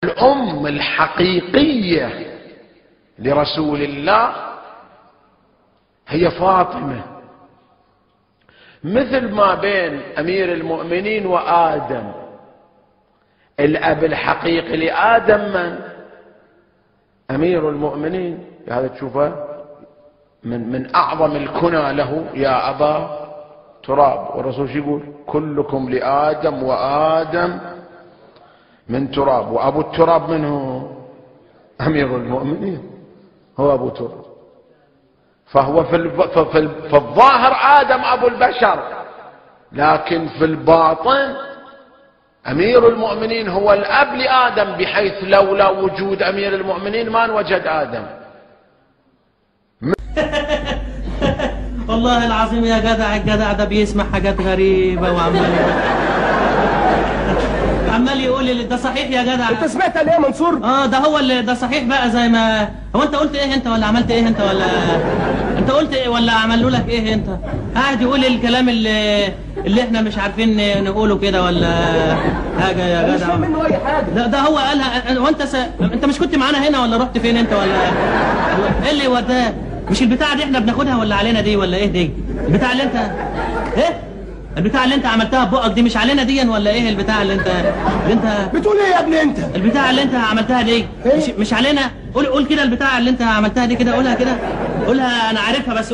الأم الحقيقية لرسول الله هي فاطمة، مثل ما بين أمير المؤمنين وآدم. الأب الحقيقي لآدم من؟ أمير المؤمنين. هذا تشوفه من أعظم الكنى له، يا أبا تراب. والرسول شو يقول؟ كلكم لآدم وآدم من تراب. وأبو التراب من هو؟ أمير المؤمنين، هو أبو تراب. فهو في الظاهر آدم أبو البشر، لكن في الباطن أمير المؤمنين هو الأب لآدم، بحيث لولا وجود أمير المؤمنين ما نوجد آدم. والله العظيم يا جدع، الجدع ده بيسمع حاجات غريبة عمال يقول ده صحيح يا جدع. انت سمعت ليه يا منصور؟ ده هو اللي ده صحيح بقى. زي ما هو انت قلت ايه انت، ولا عملت ايه انت، ولا انت قلت ايه، ولا عملوا لك ايه انت؟ قاعد يقول الكلام اللي احنا مش عارفين نقوله كده ولا حاجه يا جدع. مش فاهم منه اي حاجه. ده هو قالها. وانت انت مش كنت معانا هنا، ولا رحت فين انت، ولا ايه اللي وداك؟ مش البتاعه دي احنا بناخدها ولا علينا دي، ولا ايه دي البتاعه اللي انت ايه البتاع اللي انت عملتها ببقك دي؟ مش علينا دي ولا ايه البتاع اللي انت بتقول ايه يا ابني انت؟ البتاع اللي انت عملتها دي ايه؟ مش علينا. قول كده البتاع اللي انت عملتها دي كده، قولها كده، قولها. انا عارفها بس